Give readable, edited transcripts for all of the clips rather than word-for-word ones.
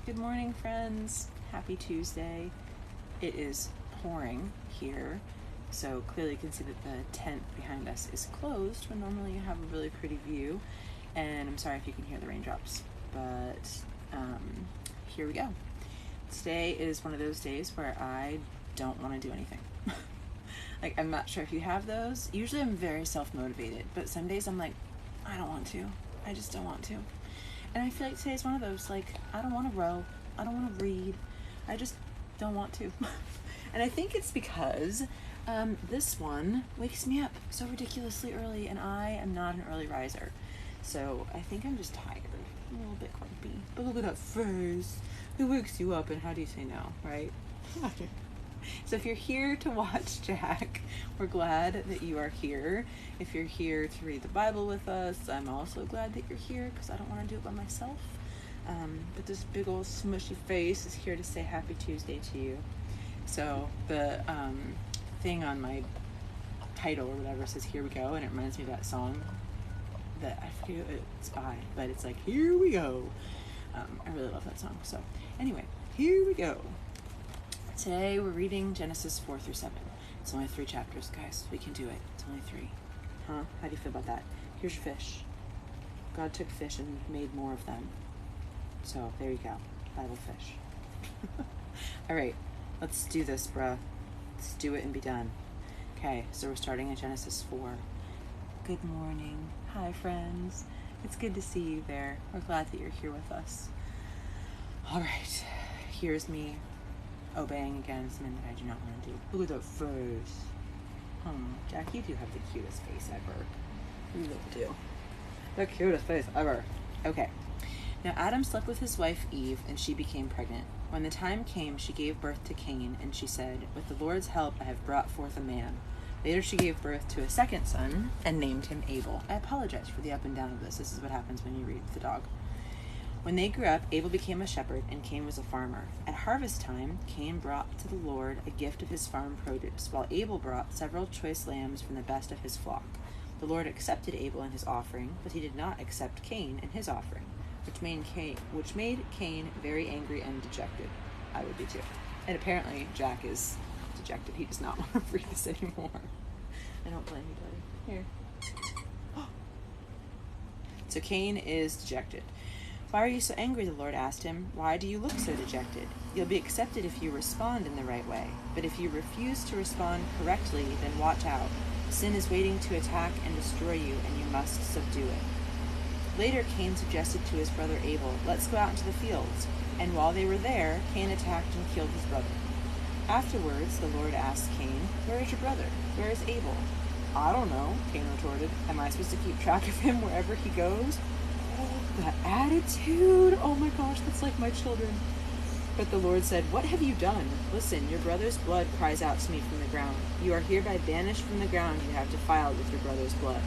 Good morning, friends. Happy Tuesday. It is pouring here, so clearly you can see that the tent behind us is closed when normally you have a really pretty view, and I'm sorry if you can hear the raindrops, but here we go. Today is one of those days where I don't want to do anything. Like, I'm not sure if you have those. Usually I'm very self-motivated, but some days I'm like, I don't want to. I just don't want to. And I feel like today's one of those, like, I don't want to row, I don't want to read, I just don't want to. And I think it's because this one wakes me up so ridiculously early, and I am not an early riser. So I think I'm just tired, I'm a little bit grumpy. But look at that face. Who wakes you up and how do you say no, right? So if you're here to watch Jack, we're glad that you are here. If you're here to read the Bible with us, I'm also glad that you're here because I don't want to do it by myself. But this big old smushy face is here to say Happy Tuesday to you. So the thing on my title or whatever says Here We Go, and it reminds me of that song that I forget who it's by, but it's like, here we go. I really love that song. So anyway, here we go. Today we're reading Genesis 4 through 7. It's only 3 chapters, guys. We can do it. It's only 3. Huh? How do you feel about that? Here's your fish. God took fish and made more of them. So there you go. Bible fish. All right, let's do this, bruh. Let's do it and be done. Okay, so we're starting at Genesis 4. Good morning. Hi, friends. It's good to see you there. We're glad that you're here with us. All right, here's me obeying again something that I do not want to do. Look at that face. Jack, you do have the cutest face ever. You really do. The cutest face ever. Okay. Now Adam slept with his wife Eve, and she became pregnant. When the time came, she gave birth to Cain, and she said, "With the Lord's help, I have brought forth a man." Later she gave birth to a second son and named him Abel. I apologize for the up and down of this. This is what happens when you read the dog. When they grew up, Abel became a shepherd, and Cain was a farmer. At harvest time, Cain brought to the Lord a gift of his farm produce, while Abel brought several choice lambs from the best of his flock. The Lord accepted Abel and his offering, but he did not accept Cain and his offering, which made Cain very angry and dejected. I would be too. And apparently, Jack is dejected. He does not want to read this anymore. I don't blame you, buddy. Here. So Cain is dejected. "Why are you so angry?" the Lord asked him. "Why do you look so dejected? You'll be accepted if you respond in the right way. But if you refuse to respond correctly, then watch out. Sin is waiting to attack and destroy you, and you must subdue it." Later, Cain suggested to his brother Abel, "Let's go out into the fields." And while they were there, Cain attacked and killed his brother. Afterwards, the Lord asked Cain, "Where is your brother? Where is Abel?" "I don't know," Cain retorted. "Am I supposed to keep track of him wherever he goes?" That attitude! Oh my gosh, that's like my children. But the Lord said, "What have you done? Listen, your brother's blood cries out to me from the ground. You are hereby banished from the ground you have defiled with your brother's blood.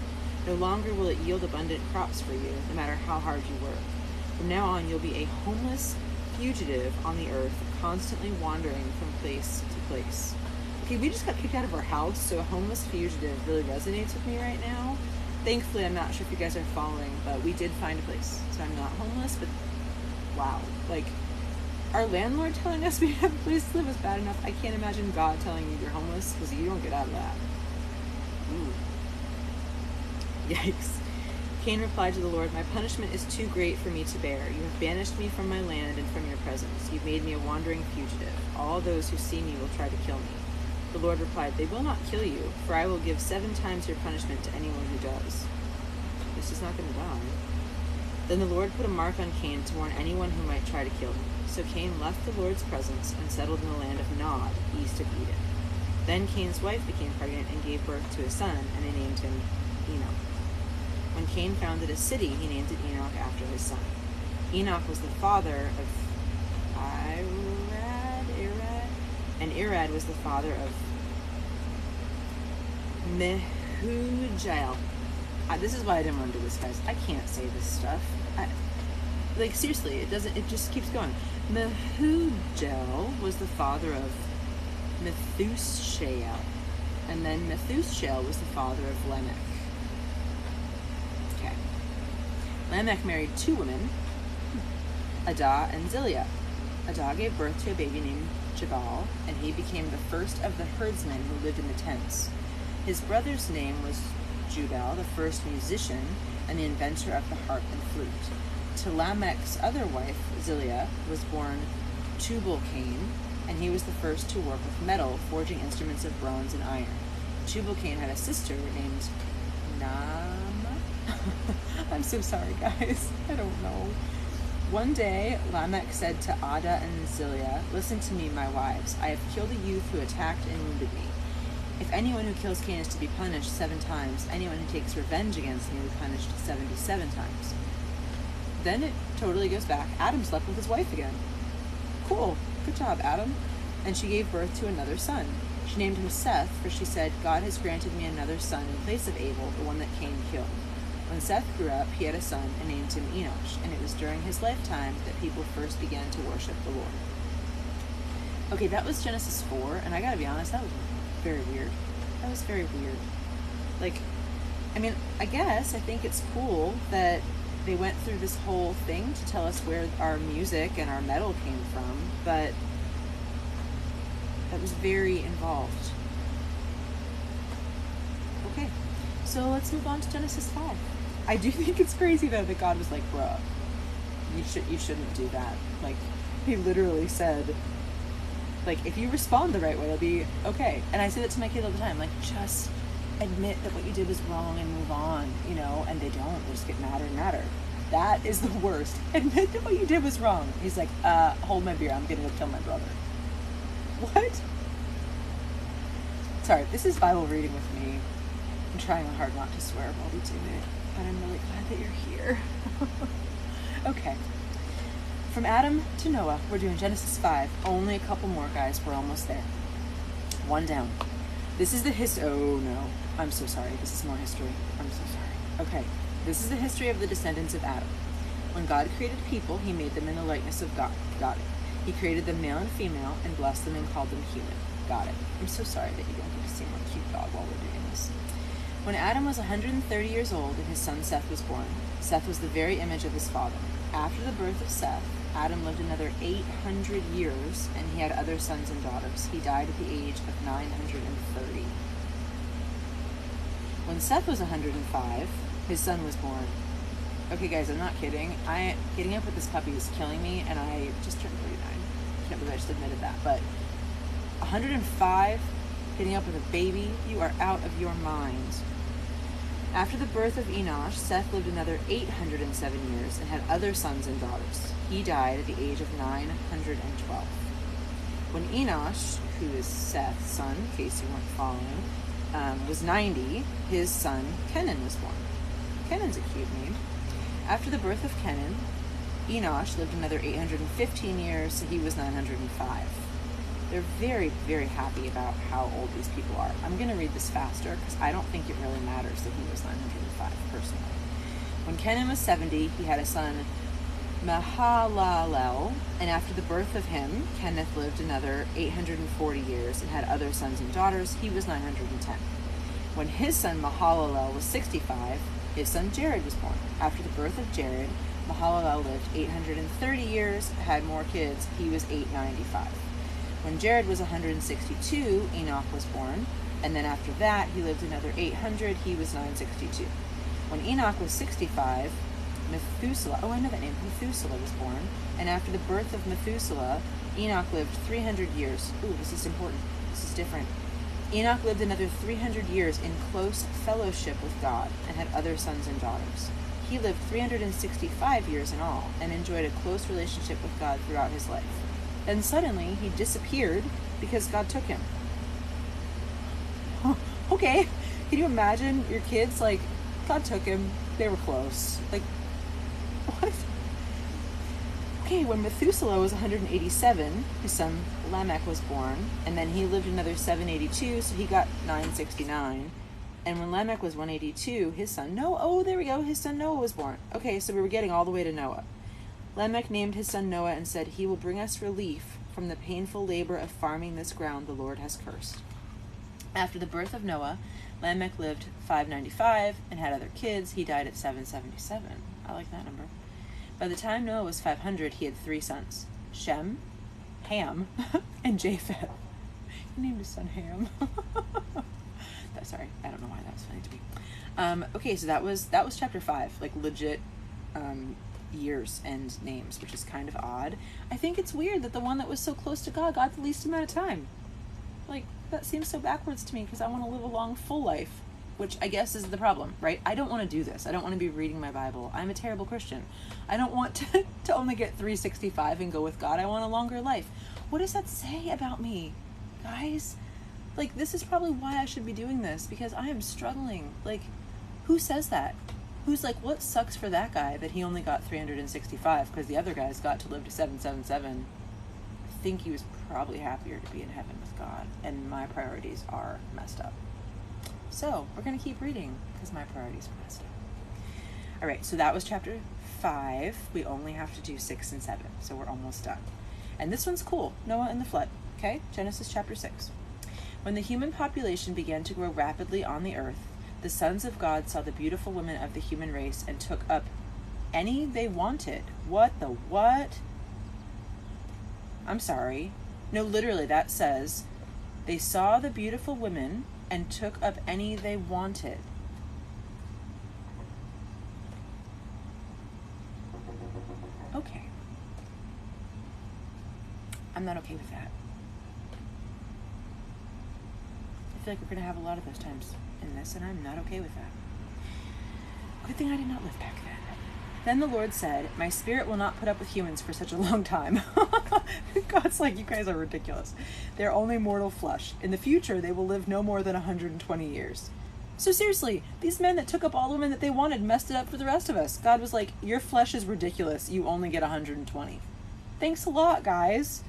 No longer will it yield abundant crops for you, no matter how hard you work. From now on, you'll be a homeless fugitive on the earth, constantly wandering from place to place." Okay, we just got kicked out of our house, so a homeless fugitive really resonates with me right now. Thankfully, I'm not sure if you guys are following, but we did find a place. So I'm not homeless, but wow. Like, our landlord telling us we have a place to live is bad enough. I can't imagine God telling you you're homeless, because you don't get out of that. Ooh. Yikes. Cain replied to the Lord, "My punishment is too great for me to bear. You have banished me from my land and from your presence. You've made me a wandering fugitive. All those who see me will try to kill me." The Lord replied, "They will not kill you, for I will give 7 times your punishment to anyone who does." This is not going to die. Then the Lord put a mark on Cain to warn anyone who might try to kill him. So Cain left the Lord's presence and settled in the land of Nod, east of Eden. Then Cain's wife became pregnant and gave birth to a son, and they named him Enoch. When Cain founded a city, he named it Enoch after his son. Enoch was the father of Irad, and Irad was the father of Mehujael. This is why I didn't want to do this, guys. I can't say this stuff. Like, seriously, it just keeps going. Mehujael was the father of Methushael. And then Methushael was the father of Lamech. Okay. Lamech married 2 women, Adah and Zillah. Adah gave birth to a baby named Jabal, and he became the first of the herdsmen who lived in the tents. His brother's name was Jubal, the first musician and the inventor of the harp and flute. To Lamech's other wife, Zillah, was born Tubal-Cain, and he was the first to work with metal, forging instruments of bronze and iron. Tubal-Cain had a sister named Naamah. I'm so sorry, guys. I don't know. One day, Lamech said to Adah and Zillah, "Listen to me, my wives. I have killed a youth who attacked and wounded me. If anyone who kills Cain is to be punished 7 times, anyone who takes revenge against me will be punished 77 times." Then it totally goes back. Adam slept with his wife again. Cool. Good job, Adam. And she gave birth to another son. She named him Seth, for she said, "God has granted me another son in place of Abel, the one that Cain killed." When Seth grew up, he had a son and named him Enosh, and it was during his lifetime that people first began to worship the Lord. Okay, that was Genesis 4, and I gotta be honest, that was very weird. That was very weird. Like, I mean, I think it's cool that they went through this whole thing to tell us where our music and our metal came from, but that was very involved. Okay, so let's move on to Genesis 5. I do think it's crazy though that God was like, "Bruh, you shouldn't do that." Like, he literally said, like, if you respond the right way, it'll be okay. And I say that to my kids all the time, like, just admit that what you did was wrong and move on, you know, and they don't. They just get madder and madder. That is the worst. Admit that what you did was wrong. He's like, hold my beer, I'm gonna go kill my brother. What? Sorry, this is Bible reading with me. I'm trying hard not to swear while we do it, but I'm really glad that you're here. Okay. From Adam to Noah, we're doing Genesis 5. Only a couple more, guys. We're almost there. One down. This is the oh no. I'm so sorry. This is more history. I'm so sorry. Okay. This is the history of the descendants of Adam. When God created people, he made them in the likeness of God. Got it. He created them male and female and blessed them and called them human. Got it. I'm so sorry that you don't get to see my cute dog while we're doing this. When Adam was 130 years old and his son Seth was born, Seth was the very image of his father. After the birth of Seth, Adam lived another 800 years, and he had other sons and daughters. He died at the age of 930. When Seth was 105, his son was born. Okay, guys, I'm not kidding. Getting up with this puppy is killing me, and I just turned 39. I can't believe I just admitted that. But 105, getting up with a baby, you are out of your mind. After the birth of Enosh, Seth lived another 807 years and had other sons and daughters. He died at the age of 912. When Enosh, who is Seth's son, in case you weren't following, was 90, his son Kenan was born. Kenan's a cute name. After the birth of Kenan, Enosh lived another 815 years, so he was 905. They're very, very happy about how old these people are. I'm going to read this faster because I don't think it really matters that he was 905, personally. When Kenan was 70, he had a son, Mahalalel, and after the birth of him, Kenneth lived another 840 years and had other sons and daughters. He was 910. When his son Mahalalel was 65, his son Jared was born. After the birth of Jared, Mahalalel lived 830 years, had more kids. He was 895. When Jared was 162, Enoch was born, and then after that, he lived another 800. He was 962. When Enoch was 65, Methuselah, I know that name, Methuselah was born, and after the birth of Methuselah, Enoch lived 300 years. Ooh, this is important. This is different. Enoch lived another 300 years in close fellowship with God and had other sons and daughters. He lived 365 years in all and enjoyed a close relationship with God throughout his life. Then suddenly, he disappeared because God took him. Okay, can you imagine your kids, like, God took him, they were close. Like, what? Okay, when Methuselah was 187, his son Lamech was born, and then he lived another 782, so he got 969. And when Lamech was 182, his son Noah, his son Noah was born. Okay, so we were getting all the way to Noah. Lamech named his son Noah and said, "He will bring us relief from the painful labor of farming this ground the Lord has cursed." After the birth of Noah, Lamech lived 595 and had other kids. He died at 777. I like that number. By the time Noah was 500, he had 3 sons, Shem, Ham and Japheth. He named his son Ham. Sorry, I don't know why that was funny to me. Okay, so that was chapter 5, like legit years and names, which is kind of odd. I think it's weird that the one that was so close to God got the least amount of time. Like, that seems so backwards to me, because I want to live a long, full life, which I guess is the problem, right? I don't want to do this. I don't want to be reading my Bible. I'm a terrible Christian. I don't want to only get 365 and go with God. I want a longer life. What does that say about me, guys? Like, this is probably why I should be doing this, because I am struggling. Like, who says that? Who's like, what sucks for that guy that he only got 365 because the other guys got to live to 777? I think he was probably happier to be in heaven with God, and my priorities are messed up. So we're going to keep reading because my priorities are messed up. All right, so that was chapter 5. We only have to do 6 and 7, so we're almost done. And this one's cool, Noah and the flood. Okay, Genesis chapter 6. When the human population began to grow rapidly on the earth, the sons of God saw the beautiful women of the human race and took up any they wanted. What the what? I'm sorry. No, literally, that says, they saw the beautiful women and took up any they wanted. Okay. I'm not okay with that. I feel like we're going to have a lot of those times in this, and I'm not okay with that. Good thing I did not live back then. Then the Lord said, my spirit will not put up with humans for such a long time. God's like, you guys are ridiculous. They're only mortal flesh. In the future, they will live no more than 120 years. So seriously, these men that took up all the women that they wanted messed it up for the rest of us. God was like, your flesh is ridiculous. You only get 120. Thanks a lot, guys.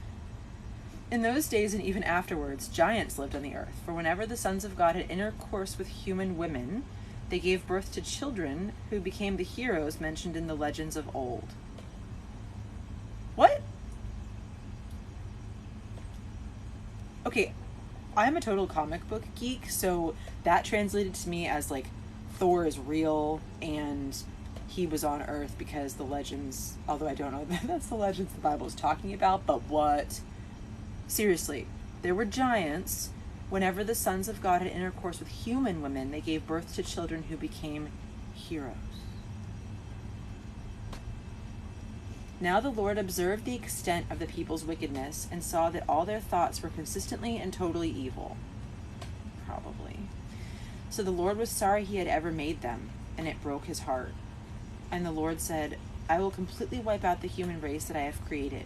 In those days and even afterwards, giants lived on the earth, for whenever the sons of God had intercourse with human women, they gave birth to children who became the heroes mentioned in the legends of old. What? Okay, I'm a total comic book geek, so that translated to me as like Thor is real and he was on Earth because the legends, although I don't know that that's the legends the Bible is talking about, but what? Seriously, there were giants. Whenever the sons of God had intercourse with human women, they gave birth to children who became heroes. Now the Lord observed the extent of the people's wickedness and saw that all their thoughts were consistently and totally evil. Probably. So the Lord was sorry he had ever made them, and it broke his heart. And the Lord said, I will completely wipe out the human race that I have created.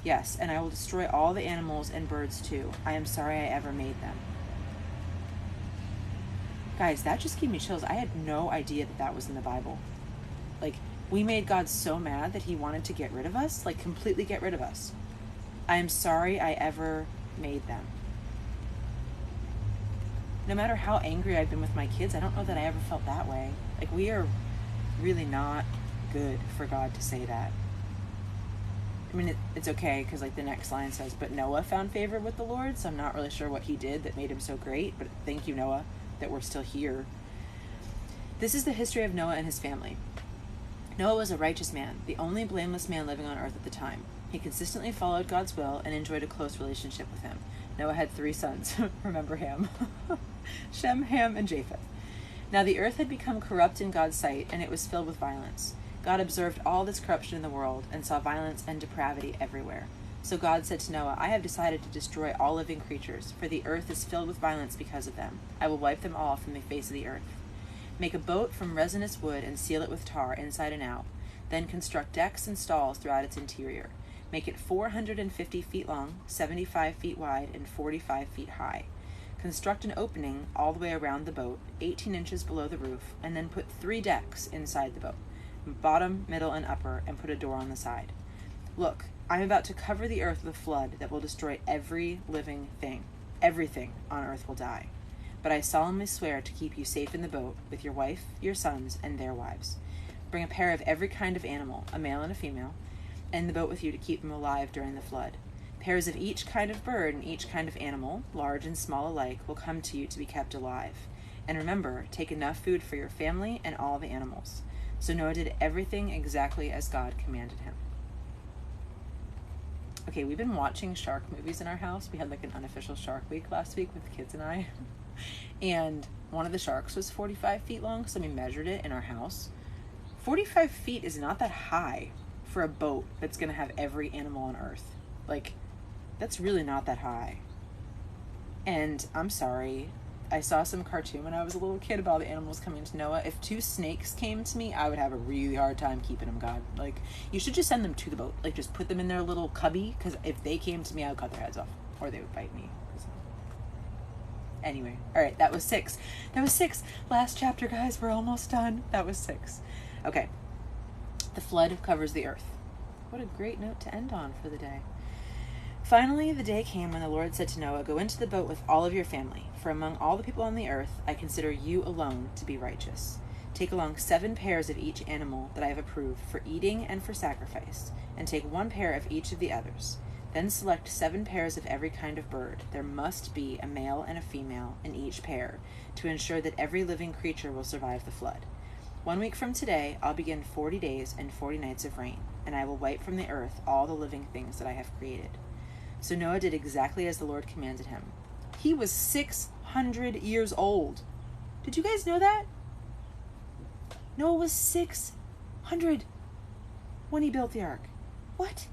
Yes, and I will destroy all the animals and birds too. I am sorry I ever made them. Guys, that just gave me chills. I had no idea that that was in the Bible. Like, we made God so mad that he wanted to get rid of us, like completely get rid of us. I am sorry I ever made them. No matter how angry I've been with my kids, I don't know that I ever felt that way. Like, we are really not good for God to say that. I mean, it's okay, because like the next line says, but Noah found favor with the Lord, so I'm not really sure what he did that made him so great, but thank you, Noah, that we're still here. This is the history of Noah and his family. Noah was a righteous man, the only blameless man living on earth at the time. He consistently followed God's will and enjoyed a close relationship with him. Noah had 3 sons. Remember Ham. Shem, Ham, and Japheth. Now the earth had become corrupt in God's sight, and it was filled with violence. God observed all this corruption in the world and saw violence and depravity everywhere. So God said to Noah, I have decided to destroy all living creatures, for the earth is filled with violence because of them. I will wipe them all from the face of the earth. Make a boat from resinous wood and seal it with tar inside and out. Then construct decks and stalls throughout its interior. Make it 450 feet long, 75 feet wide, and 45 feet high. Construct an opening all the way around the boat, 18 inches below the roof, and then put 3 decks inside the boat. Bottom, middle, and upper, and put a door on the side. Look, I'm about to cover the earth with a flood that will destroy every living thing. Everything on earth will die. But I solemnly swear to keep you safe in the boat with your wife, your sons, and their wives. Bring a pair of every kind of animal, a male and a female, in the boat with you to keep them alive during the flood. Pairs of each kind of bird and each kind of animal, large and small alike, will come to you to be kept alive. And remember, take enough food for your family and all the animals. So Noah did everything exactly as God commanded him. Okay, we've been watching shark movies in our house. We had like an unofficial shark week last week with the kids and I. And one of the sharks was 45 feet long, so we measured it in our house. 45 feet is not that high for a boat that's going to have every animal on Earth. Like, that's really not that high. And I'm sorry, I saw some cartoon when I was a little kid about the animals coming to Noah. If 2 snakes came to me, I would have a really hard time keeping them, God. Like, you should just send them to the boat. Like, just put them in their little cubby, because if they came to me, I would cut their heads off. Or they would bite me. Anyway, all right, that was 6. That was 6. Last chapter, guys. We're almost done. That was 6. Okay. The flood covers the earth. What a great note to end on for the day. Finally, the day came when the Lord said to Noah, "Go into the boat with all of your family, for among all the people on the earth, I consider you alone to be righteous. Take along 7 pairs of each animal that I have approved for eating and for sacrifice, and take 1 pair of each of the others. Then select 7 pairs of every kind of bird. There must be a male and a female in each pair, to ensure that every living creature will survive the flood. 1 week from today, I'll begin 40 days and 40 nights of rain, and I will wipe from the earth all the living things that I have created." So Noah did exactly as the Lord commanded him. He was 600 years old. Did you guys know that? Noah was 600 when he built the ark. What?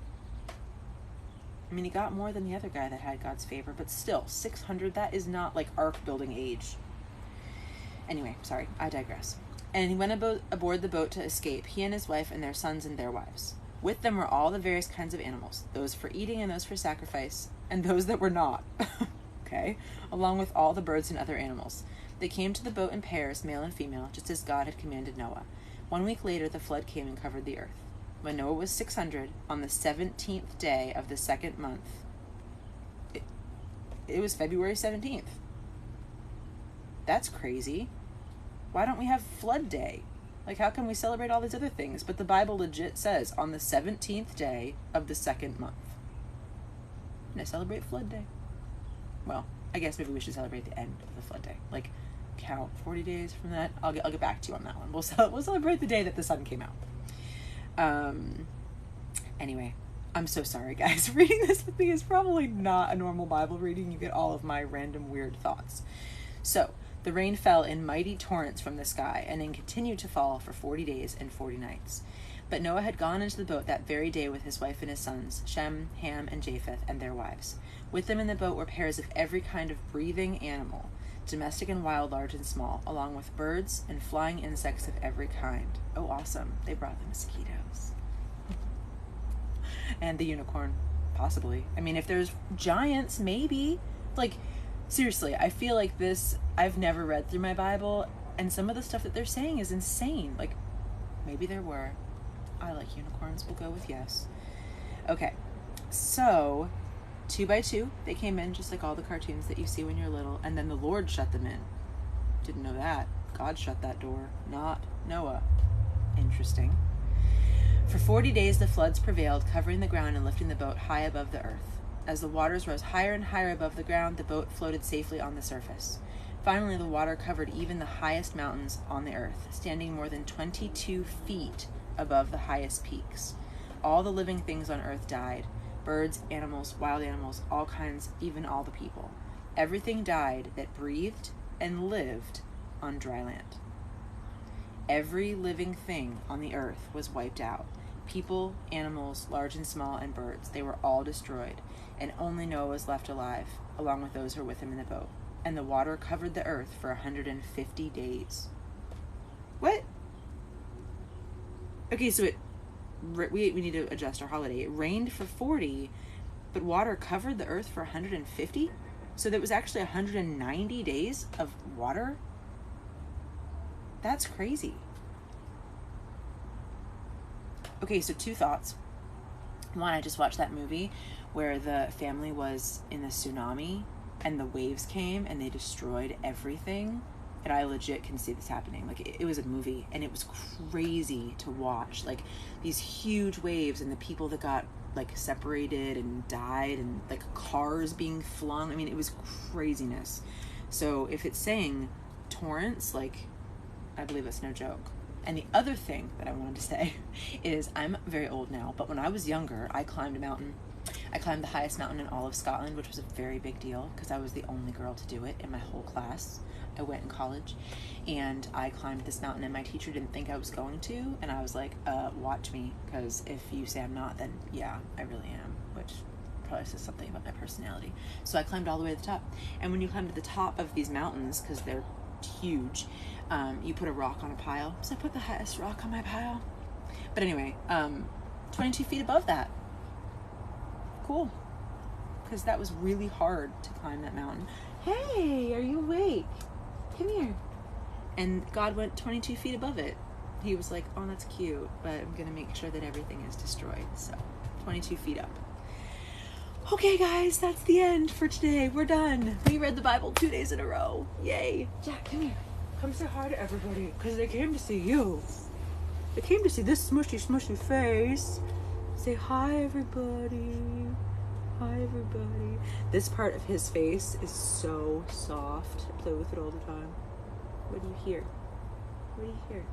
I mean, he got more than the other guy that had God's favor, but still, 600, that is not like ark building age. Anyway, sorry, I digress. And he went aboard the boat to escape, he and his wife and their sons and their wives. With them were all the various kinds of animals, those for eating and those for sacrifice, and those that were not. Okay, along with all the birds and other animals. They came to the boat in pairs, male and female, just as God had commanded Noah. 1 week later, the flood came and covered the earth. When Noah was 600, on the 17th day of the 2nd month, it was February 17th. That's crazy. Why don't we have flood day? Like, how can we celebrate all these other things? But the Bible legit says on the 17th day of the 2nd month. And I celebrate flood day. Well, I guess maybe we should celebrate the end of the flood day. Like, count 40 days from that. I'll get back to you on that one. We'll celebrate the day that the sun came out. Anyway, I'm so sorry, guys. Reading this with me is probably not a normal Bible reading. You get all of my random weird thoughts. So, the rain fell in mighty torrents from the sky, and then continued to fall for 40 days and 40 nights. But Noah had gone into the boat that very day with his wife and his sons, Shem, Ham, and Japheth, and their wives. With them in the boat were pairs of every kind of breathing animal, domestic and wild, large and small, along with birds and flying insects of every kind. Oh, awesome. They brought the mosquitoes. And the unicorn, possibly. I mean, if there's giants, maybe. Like, seriously, I feel like this, I've never read through my Bible, and some of the stuff that they're saying is insane. Like, maybe there were. I like unicorns. We'll go with yes. Okay, so 2 by 2, they came in just like all the cartoons that you see when you're little, and then the Lord shut them in. Didn't know that. God shut that door, not Noah. Interesting. For 40 days the floods prevailed, covering the ground and lifting the boat high above the earth. As the waters rose higher and higher above the ground, the boat floated safely on the surface. Finally, the water covered even the highest mountains on the earth, standing more than 22 feet above the highest peaks. All the living things on earth died. Birds, animals, wild animals, all kinds, even all the people. Everything died that breathed and lived on dry land. Every living thing on the earth was wiped out. People, animals, large and small, and birds, they were all destroyed, and only Noah was left alive, along with those who were with him in the boat. And the water covered the earth for 150 days. What? Okay, so we need to adjust our holiday. It rained for 40, but water covered the earth for 150? So there was actually 190 days of water? That's crazy. Okay, so 2 thoughts. One, I just watched that movie where the family was in the tsunami and the waves came and they destroyed everything. And I legit can see this happening. Like, it was a movie and it was crazy to watch. Like, these huge waves and the people that got, like, separated and died and, like, cars being flung. I mean, it was craziness. So if it's saying torrents, like, I believe that's no joke. And the other thing that I wanted to say is I'm very old now, but when I was younger, I climbed a mountain. I climbed the highest mountain in all of Scotland, which was a very big deal because I was the only girl to do it in my whole class. I went in college and I climbed this mountain, and my teacher didn't think I was going to, and I was like, watch me, because if you say I'm not, then yeah, I really am, which probably says something about my personality. So I climbed all the way to the top, and when you climb to the top of these mountains, because they're huge, you put a rock on a pile. So I put the highest rock on my pile. But anyway, 22 feet above that. Cool. Because that was really hard to climb that mountain. Hey, are you awake? Come here. And God went 22 feet above it. He was like, oh, that's cute, but I'm going to make sure that everything is destroyed. So 22 feet up. Okay, guys, that's the end for today. We're done. We read the Bible 2 days in a row. Yay. Jack, come here. Come say hi to everybody, because they came to see you. They came to see this smushy, smushy face. Say hi, everybody. Hi, everybody. This part of his face is so soft. I play with it all the time. What do you hear? What do you hear?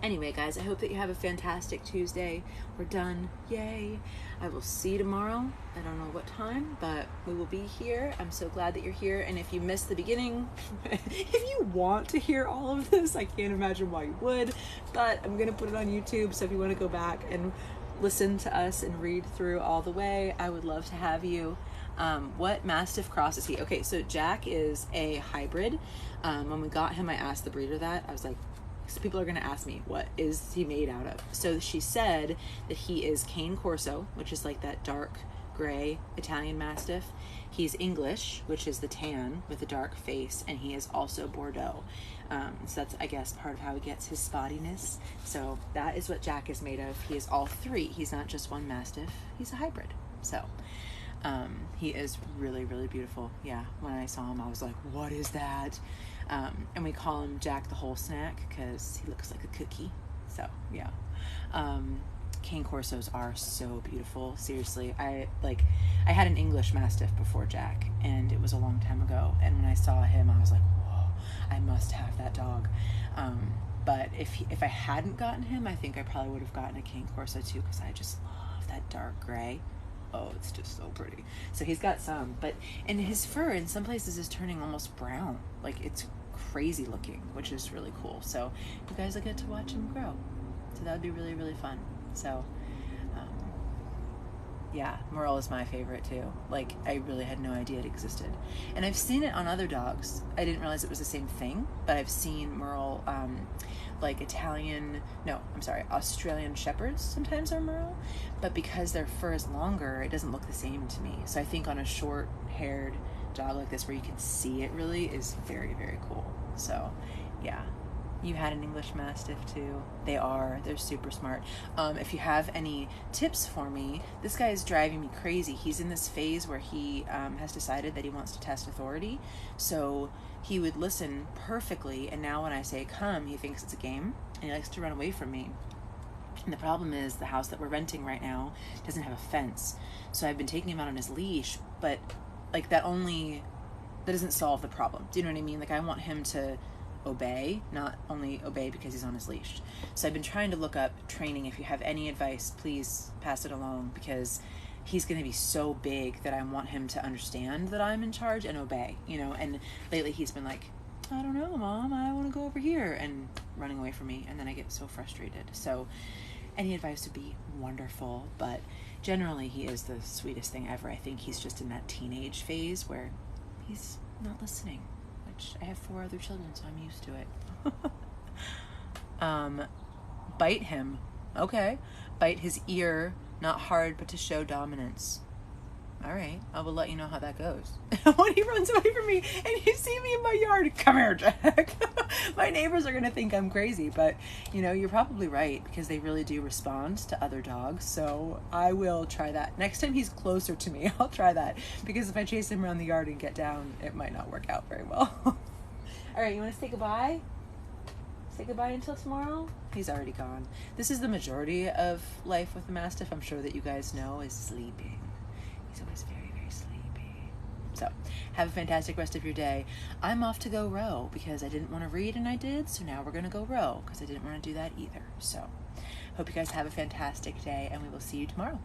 Anyway, guys, I hope that you have a fantastic Tuesday. We're done. Yay. I will see you tomorrow. I don't know what time, but we will be here. I'm so glad that you're here. And if you missed the beginning, if you want to hear all of this, I can't imagine why you would, but I'm going to put it on YouTube. So if you want to go back and listen to us and read through all the way, I would love to have you. What Mastiff cross is he? Okay, so Jack is a hybrid. When we got him, I asked the breeder that. I was like, so people are going to ask me, what is he made out of? So she said that he is Cane Corso, which is like that dark gray Italian Mastiff. He's English, which is the tan with a dark face, and he is also Bordeaux. So that's, I guess, part of how he gets his spottiness. So that is what Jack is made of. He is all three. He's not just one Mastiff. He's a hybrid. So he is really, really beautiful. Yeah, when I saw him, I was like, what is that? And we call him Jack the Whole Snack because he looks like a cookie. So yeah, Cane Corsos are so beautiful. Seriously, I had an English Mastiff before Jack, and it was a long time ago. And when I saw him, I was like, whoa, I must have that dog. But if I hadn't gotten him, I think I probably would have gotten a Cane Corso too, because I just love that dark gray. Oh, it's just so pretty. So he's got some, and his fur in some places is turning almost brown. Like, it's crazy looking, which is really cool. So you guys will get to watch him grow. So that would be really, really fun. So yeah, Merle is my favorite too. Like, I really had no idea it existed. And I've seen it on other dogs. I didn't realize it was the same thing, but I've seen Merle, like Australian Shepherds sometimes are Merle, but because their fur is longer, it doesn't look the same to me. So I think on a short-haired dog like this, where you can see it really, is very, very cool. So yeah. You had an English Mastiff too. They're super smart. If you have any tips for me, this guy is driving me crazy. He's in this phase where he has decided that he wants to test authority. So he would listen perfectly, and now when I say come, he thinks it's a game, and he likes to run away from me. And the problem is the house that we're renting right now doesn't have a fence. So I've been taking him out on his leash, but like that doesn't solve the problem. Do you know what I mean? Like, I want him to obey, not only obey because he's on his leash. So I've been trying to look up training. If you have any advice, please pass it along, because he's going to be so big that I want him to understand that I'm in charge and obey, and lately he's been like, I don't know, Mom, I want to go over here, and running away from me, and then I get so frustrated. So any advice would be wonderful, but generally he is the sweetest thing ever. I think he's just in that teenage phase where he's not listening. I have 4 other children, so I'm used to it. Bite him. Okay. Bite his ear, not hard, but to show dominance. All right. I will let you know how that goes. When he runs away from me and you see me in my yard, come here, Jack. My neighbors are going to think I'm crazy, but you're probably right, because they really do respond to other dogs. So I will try that. Next time he's closer to me, I'll try that, because if I chase him around the yard and get down, it might not work out very well. All right. You want to say goodbye? Say goodbye until tomorrow? He's already gone. This is the majority of life with the Mastiff, I'm sure that you guys know, is sleeping. He's always very, very sleepy. So, have a fantastic rest of your day. I'm off to go row because I didn't want to read, and I did, so now we're going to go row because I didn't want to do that either. So, hope you guys have a fantastic day, and we will see you tomorrow.